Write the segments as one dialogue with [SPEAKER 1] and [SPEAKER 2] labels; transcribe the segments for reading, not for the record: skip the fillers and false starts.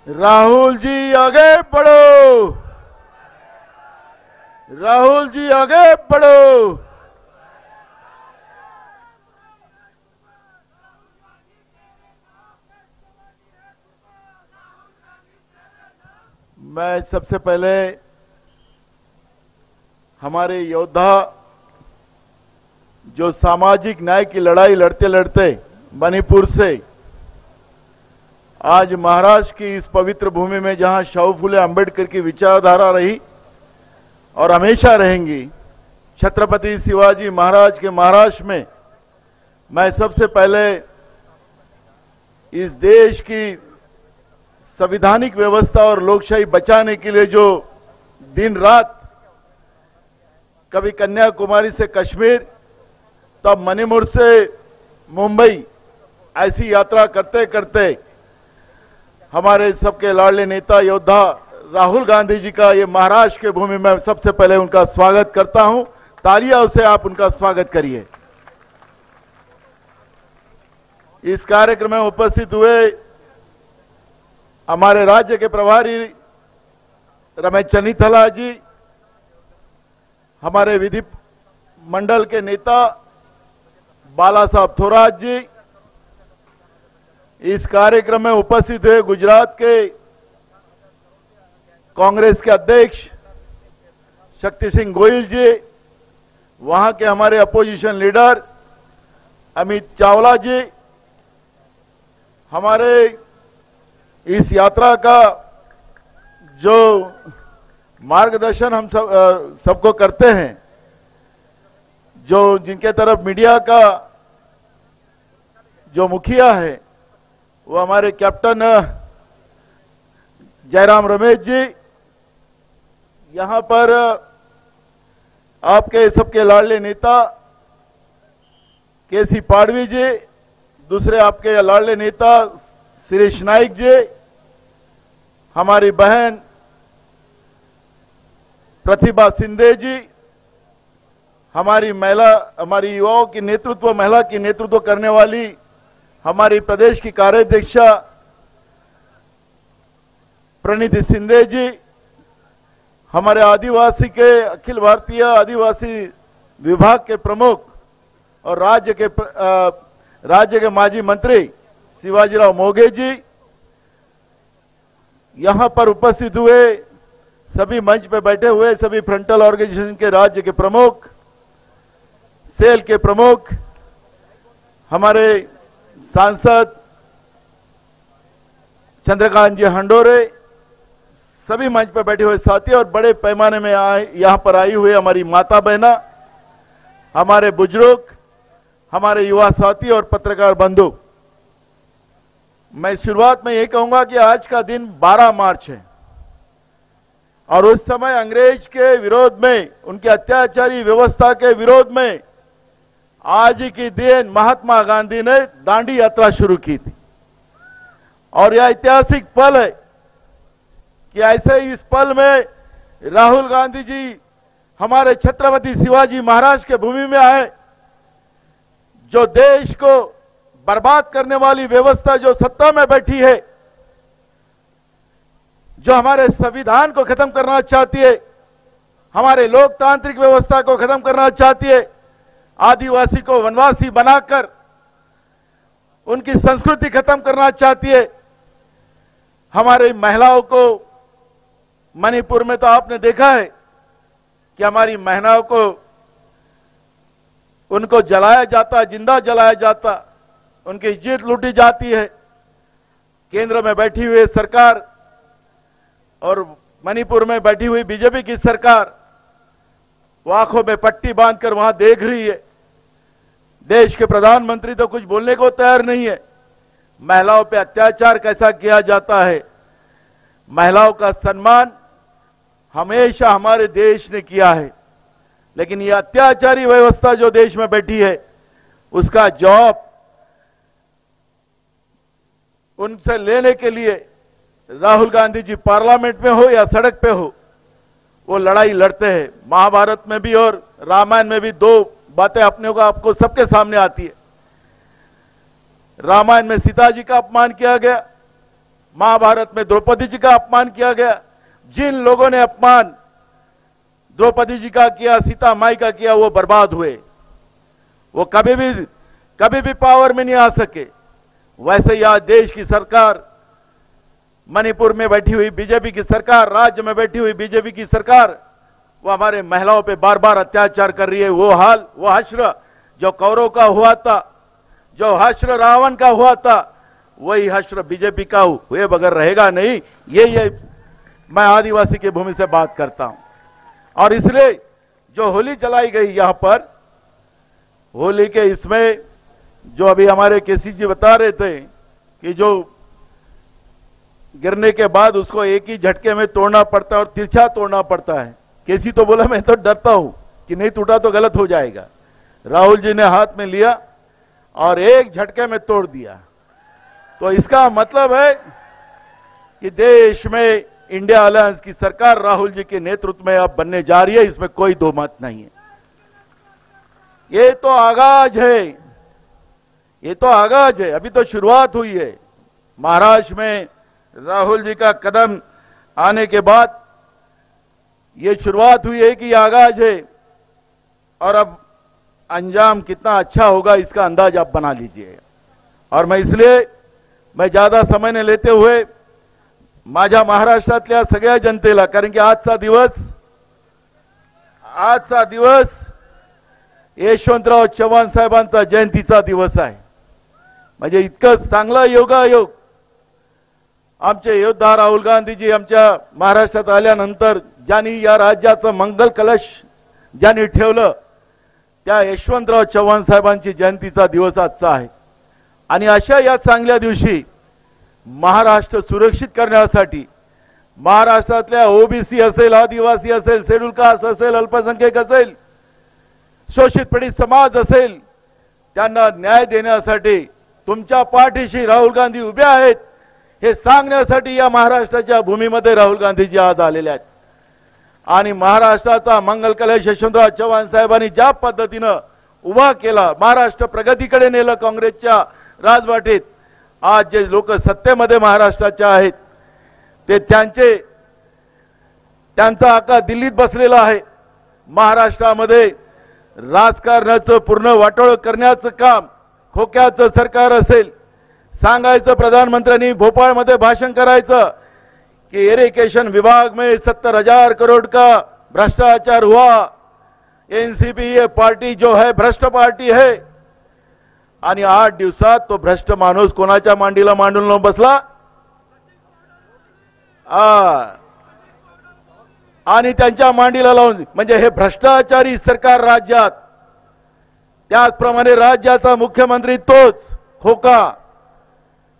[SPEAKER 1] राहुल जी आगे बढ़ो, राहुल जी आगे बढ़ो। मैं सबसे पहले हमारे योद्धा जो सामाजिक न्याय की लड़ाई लड़ते लड़ते मणिपुर से आज महाराष्ट्र की इस पवित्र भूमि में जहां शाहू फुले अंबेडकर की विचारधारा रही और हमेशा रहेंगी, छत्रपति शिवाजी महाराज के महाराष्ट्र में मैं सबसे पहले इस देश की संवैधानिक व्यवस्था और लोकशाही बचाने के लिए जो दिन रात कभी कन्याकुमारी से कश्मीर तब मणिपुर से मुंबई ऐसी यात्रा करते करते हमारे सबके लाडले नेता योद्धा राहुल गांधी जी का ये महाराष्ट्र के भूमि में सबसे पहले उनका स्वागत करता हूं। तालियों से आप उनका स्वागत करिए। इस कार्यक्रम में उपस्थित हुए हमारे राज्य के प्रभारी रमेश चन्नीथला जी, हमारे विधि मंडल के नेता बाला साहब थोराट जी, इस कार्यक्रम में उपस्थित हुए गुजरात के कांग्रेस के अध्यक्ष शक्ति सिंह गोयल जी, वहां के हमारे अपोजिशन लीडर अमित चावला जी, हमारे इस यात्रा का जो मार्गदर्शन हम सबको करते हैं, जो जिनके तरफ मीडिया का जो मुखिया है वो हमारे कैप्टन जयराम रमेश जी, यहां पर आपके सबके लाडले नेता केसी पाडवी जी, दूसरे आपके लाडले नेता शिरीष नाइक जी, हमारी बहन प्रतिभा शिंदे जी, हमारी युवाओं की नेतृत्व, महिला की नेतृत्व करने वाली हमारी प्रदेश की कार्याध्यक्षा प्रणीति शिंदे जी, हमारे आदिवासी के अखिल भारतीय आदिवासी विभाग के प्रमुख और राज्य के माजी मंत्री शिवाजीराव मोघे जी, यहां पर उपस्थित हुए सभी मंच पे बैठे हुए सभी फ्रंटल ऑर्गेनाइजेशन के राज्य के प्रमुख, सेल के प्रमुख, हमारे सांसद चंद्रकांत जी हंडोरे, सभी मंच पर बैठे हुए साथी और बड़े पैमाने में यहां पर आई हुए हमारी माता बहना, हमारे बुजुर्ग, हमारे युवा साथी और पत्रकार बंधु, मैं शुरुआत में यही कहूंगा कि आज का दिन 12 मार्च है और उस समय अंग्रेज के विरोध में, उनके अत्याचारी व्यवस्था के विरोध में आज ही के दिन महात्मा गांधी ने दांडी यात्रा शुरू की थी और यह ऐतिहासिक पल है कि ऐसे ही इस पल में राहुल गांधी जी हमारे छत्रपति शिवाजी महाराज के भूमि में आए, जो देश को बर्बाद करने वाली व्यवस्था जो सत्ता में बैठी है, जो हमारे संविधान को खत्म करना चाहती है, हमारे लोकतांत्रिक व्यवस्था को खत्म करना चाहती है, आदिवासी को वनवासी बनाकर उनकी संस्कृति खत्म करना चाहती है, हमारी महिलाओं को मणिपुर में तो आपने देखा है कि हमारी महिलाओं को उनको जलाया जाता, जिंदा जलाया जाता, उनकी इज्जत लूटी जाती है। केंद्र में बैठी हुई सरकार और मणिपुर में बैठी हुई बीजेपी की सरकार वो आंखों में पट्टी बांधकर वहां देख रही है। देश के प्रधानमंत्री तो कुछ बोलने को तैयार नहीं है। महिलाओं पे अत्याचार कैसा किया जाता है, महिलाओं का सम्मान हमेशा हमारे देश ने किया है, लेकिन ये अत्याचारी व्यवस्था जो देश में बैठी है उसका जवाब उनसे लेने के लिए राहुल गांधी जी पार्लियामेंट में हो या सड़क पे हो, वो लड़ाई लड़ते हैं। महाभारत में भी और रामायण में भी दो बातें अपने को आपको सबके सामने आती है। रामायण में सीता जी का अपमान किया गया महाभारत में द्रौपदी जी का अपमान किया गया। जिन लोगों ने अपमान द्रौपदी जी का किया, सीता माई का किया, वो बर्बाद हुए। वो कभी भी पावर में नहीं आ सके। वैसे ही आज देश की सरकार, मणिपुर में बैठी हुई बीजेपी की सरकार, राज्य में बैठी हुई बीजेपी की सरकार, वो हमारे महिलाओं पे बार बार अत्याचार कर रही है। वो हाल, वो हश्र जो कौरव का हुआ था, जो हश्र रावण का हुआ था, वही हश्र बीजेपी का हुए बगैर रहेगा नहीं। ये मैं आदिवासी की भूमि से बात करता हूं। और इसलिए जो होली जलाई गई यहां पर, होली के इसमें जो अभी हमारे केसी जी बता रहे थे कि जो गिरने के बाद उसको एक ही झटके में तोड़ना पड़ता है और तिरछा तोड़ना पड़ता है। केसी तो बोला मैं तो डरता हूं कि नहीं टूटा तो गलत हो जाएगा। राहुल जी ने हाथ में लिया और एक झटके में तोड़ दिया। तो इसका मतलब है कि देश में इंडिया अलायंस की सरकार राहुल जी के नेतृत्व में अब बनने जा रही है, इसमें कोई दो मत नहीं है। ये तो आगाज है, ये तो आगाज है, अभी तो शुरुआत हुई है। महाराष्ट्र में राहुल जी का कदम आने के बाद ये शुरुआत हुई है कि आगाज है, और अब अंजाम कितना अच्छा होगा इसका अंदाज आप बना लीजिए। और मैं ज्यादा समय न लेते हुए माझ्या महाराष्ट्रातल्या सगळ्या जनतेला, कारण की आजचा दिवस यशवंतराव चव्हाण साहेबांचा जयंतीचा दिवस आहे। म्हणजे इतकं चांगला योगायोग आमचे योद्धा राहुल गांधीजी आमच्या महाराष्ट्रात आल्यानंतर ज्यांनी या राज्याचं मंगल कलश ज्यांनी ठेवलं, त्या यशवंतराव चव्हाण साहेबांची जयंतीचा दिवस आजचा आहे। आणि अशा या चांगल्या दिवशी महाराष्ट्र सुरक्षित करण्यासाठी महाराष्ट्रातल्या ओबीसी असेल, आदिवासी असेल, शेड्यूल कास्ट असेल, अल्पसंख्याक असेल, शोषित पीडित समाज असेल, त्यांना न्याय देण्यासाठी तुमच्या पाठीशी राहुल गांधी उभे आहेत हे सांगण्यासाठी या महाराष्ट्राच्या भूमीमध्ये राहुल गांधीजी आज आलेले आहेत। आणि महाराष्ट्राचा मंगल कलश यशवंतराव चव्हाण साहेबांनी ज्या पद्धतीने उभा केला, महाराष्ट्र प्रगतीकडे नेलं काँग्रेसच्या राजवाटीत, आज जे लोक सत्तेमध्ये महाराष्ट्राचे आहेत ते त्यांचा आका दिल्लीत बसलेला आहे। महाराष्ट्रामध्ये राजकारणाचं पूर्ण वाटोळ करण्याचं काम खोक्याचं सरकार असेल। सांगायचं प्रधानमंत्र्यांनी भोपाळमध्ये भाषण करायचं कि इरिगेशन विभाग में 70,000 करोड़ का भ्रष्टाचार हुआ, एनसीपी ये पार्टी जो है भ्रष्ट पार्टी है। आणि 8 दिवसात तो भ्रष्ट माणूस कोणाच्या मांडीला मांडून बसला, आणि त्यांच्या मांडीला लावून, म्हणजे हे भ्रष्टाचारी सरकार राज्यात, त्याचप्रमाणे राज्याचा मुख्यमंत्री तोच खोका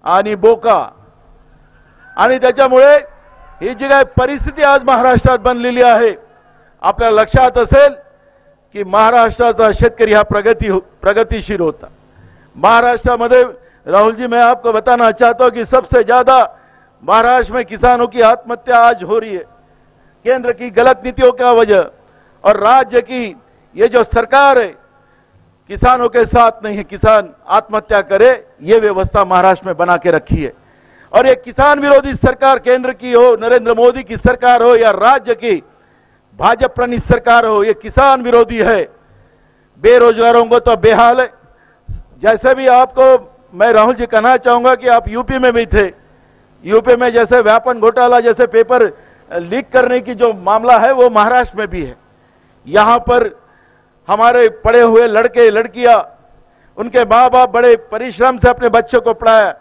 [SPEAKER 1] आणि बोका। आणि त्याच्यामुळे ही जी काही परिस्थिती आज महाराष्ट्रात बनलेली आहे, आपल्या लक्षात असेल की महाराष्ट्राचा शेतकरी हा प्रगतिशील होता। महाराष्ट्र में राहुल जी, मैं आपको बताना चाहता हूं कि सबसे ज्यादा महाराष्ट्र में किसानों की आत्महत्या आज हो रही है, केंद्र की गलत नीतियों का वजह, और राज्य की ये जो सरकार है किसानों के साथ नहीं है, किसान आत्महत्या करे ये व्यवस्था महाराष्ट्र में बना के रखी है। और ये किसान विरोधी सरकार केंद्र की हो, नरेंद्र मोदी की सरकार हो, या राज्य की भाजपा प्रणीत सरकार हो, ये किसान विरोधी है। बेरोजगारों को तो बेहाल है। जैसे भी आपको मैं राहुल जी कहना चाहूंगा कि आप यूपी में भी थे, यूपी में जैसे व्यापन घोटाला, जैसे पेपर लीक करने की जो मामला है वो महाराष्ट्र में भी है। यहां पर हमारे पढ़े हुए लड़के लड़कियां, उनके माँ बाप बड़े परिश्रम से अपने बच्चों को पढ़ाया,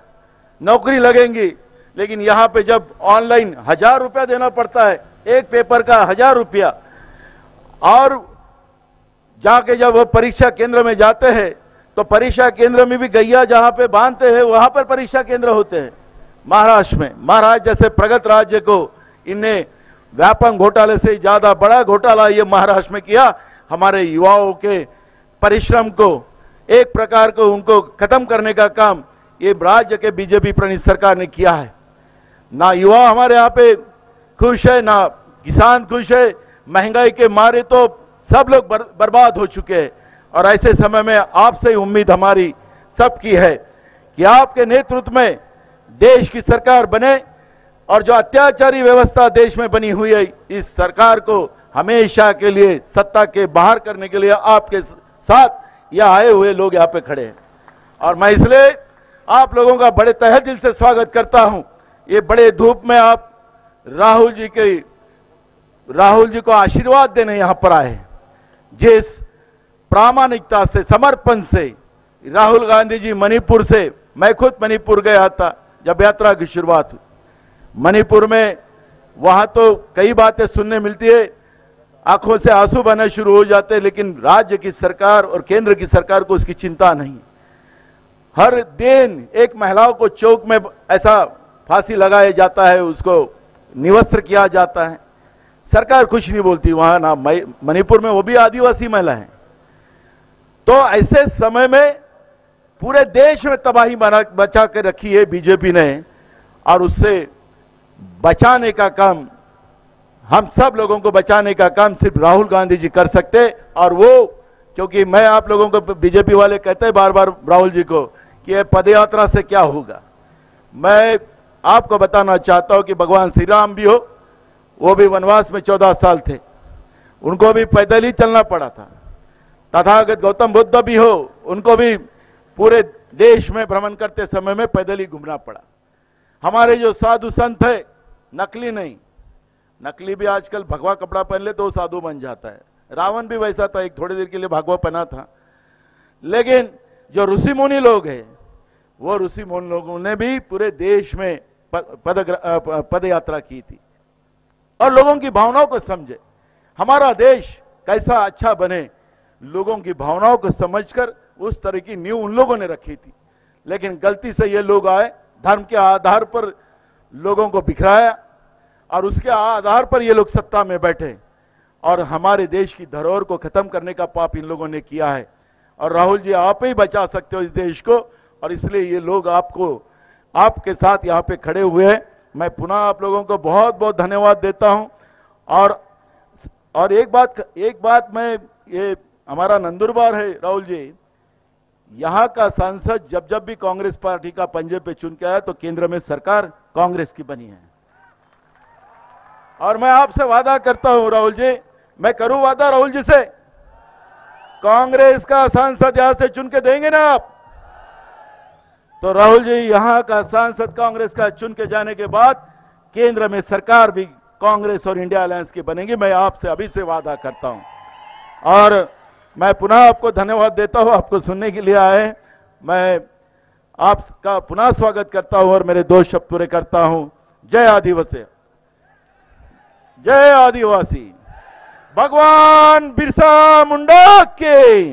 [SPEAKER 1] नौकरी लगेंगी, लेकिन यहां पे जब ऑनलाइन 1000 रुपया देना पड़ता है, एक पेपर का 1000 रुपया, और जाके जब वो परीक्षा केंद्र में जाते हैं तो परीक्षा केंद्र में भी गैया जहां पे बांधते हैं वहां पर परीक्षा केंद्र होते हैं। महाराष्ट्र में, महाराष्ट्र जैसे प्रगत राज्य को इनने व्यापक घोटाले से ज्यादा बड़ा घोटाला ये महाराष्ट्र में किया। हमारे युवाओं के परिश्रम को एक प्रकार को उनको खत्म करने का काम ये राज्य के बीजेपी प्रणीत सरकार ने किया है। ना युवा हमारे यहाँ पे खुश है, ना किसान खुश है। महंगाई के मारे तो सब लोग बर्बाद हो चुके हैं। और ऐसे समय में आपसे उम्मीद हमारी सबकी है कि आपके नेतृत्व में देश की सरकार बने और जो अत्याचारी व्यवस्था देश में बनी हुई है, इस सरकार को हमेशा के लिए सत्ता के बाहर करने के लिए आपके साथ यह आए हुए लोग यहाँ पे खड़े हैं। और मैं इसलिए आप लोगों का बड़े तहे दिल से स्वागत करता हूं। ये बड़े धूप में आप राहुल जी को आशीर्वाद देने यहां पर आए। जिस प्रामाणिकता से, समर्पण से राहुल गांधी जी मणिपुर से, मैं खुद मणिपुर गया था जब यात्रा की शुरुआत हुई। मणिपुर में वहां तो कई बातें सुनने मिलती है, आंखों से आंसू बहने शुरू हो जाते हैं, लेकिन राज्य की सरकार और केंद्र की सरकार को उसकी चिंता नहीं। हर दिन एक महिलाओं को चौक में ऐसा फांसी लगाया जाता है, उसको निवस्त्र किया जाता है, सरकार कुछ नहीं बोलती वहां ना। मणिपुर में वो भी आदिवासी महिला है। तो ऐसे समय में पूरे देश में तबाही बचा के रखी है बीजेपी ने, और उससे बचाने का काम, हम सब लोगों को बचाने का काम सिर्फ राहुल गांधी जी कर सकते। और वो, क्योंकि मैं आप लोगों को, बीजेपी वाले कहते हैं बार बार राहुल जी को कि ये पदयात्रा से क्या होगा। मैं आपको बताना चाहता हूं कि भगवान श्री राम भी हो, वो भी वनवास में 14 साल थे, उनको भी पैदल ही चलना पड़ा था। तथागत गौतम बुद्ध भी हो, उनको भी पूरे देश में भ्रमण करते समय में पैदल ही घूमना पड़ा। हमारे जो साधु संत है, नकली नहीं, नकली भी आजकल भगवा कपड़ा पहन ले तो साधु बन जाता है। रावण भी वैसा था, एक थोड़ी देर के लिए भगवा पहना था। लेकिन जो ऋषि मुनि लोग हैं, वो ऋषि मुनि लोगों ने भी पूरे देश में पद यात्रा की थी और लोगों की भावनाओं को समझे। हमारा देश कैसा अच्छा बने, लोगों की भावनाओं को समझकर उस तरह की नींव उन लोगों ने रखी थी। लेकिन गलती से ये लोग आए, धर्म के आधार पर लोगों को बिखराया और उसके आधार पर ये लोग सत्ता में बैठे और हमारे देश की धरोहर को खत्म करने का पाप इन लोगों ने किया है। और राहुल जी, आप ही बचा सकते हो इस देश को, और इसलिए ये लोग आपके साथ यहाँ पे खड़े हुए हैं। मैं पुनः आप लोगों को बहुत बहुत धन्यवाद देता हूं। और एक बात मैं, ये हमारा नंदुरबार है राहुल जी, यहाँ का सांसद जब भी कांग्रेस पार्टी का पंजे पे चुन के आया तो केंद्र में सरकार कांग्रेस की बनी है। और मैं आपसे वादा करता हूं राहुल जी, मैं करूं वादा राहुल जी से, कांग्रेस का सांसद यहां से चुन के देंगे ना आप, तो राहुल जी यहां का सांसद कांग्रेस का चुन के जाने के बाद केंद्र में सरकार भी कांग्रेस और इंडिया अलायंस की बनेगी। मैं आपसे अभी से वादा करता हूं। और मैं पुनः आपको धन्यवाद देता हूं, आपको सुनने के लिए आए। मैं आपका पुनः स्वागत करता हूं और मेरे 2 शब्द पूरे करता हूं। जय आदिवासी, जय आदिवासी, भगवान बिरसा मुंडा के।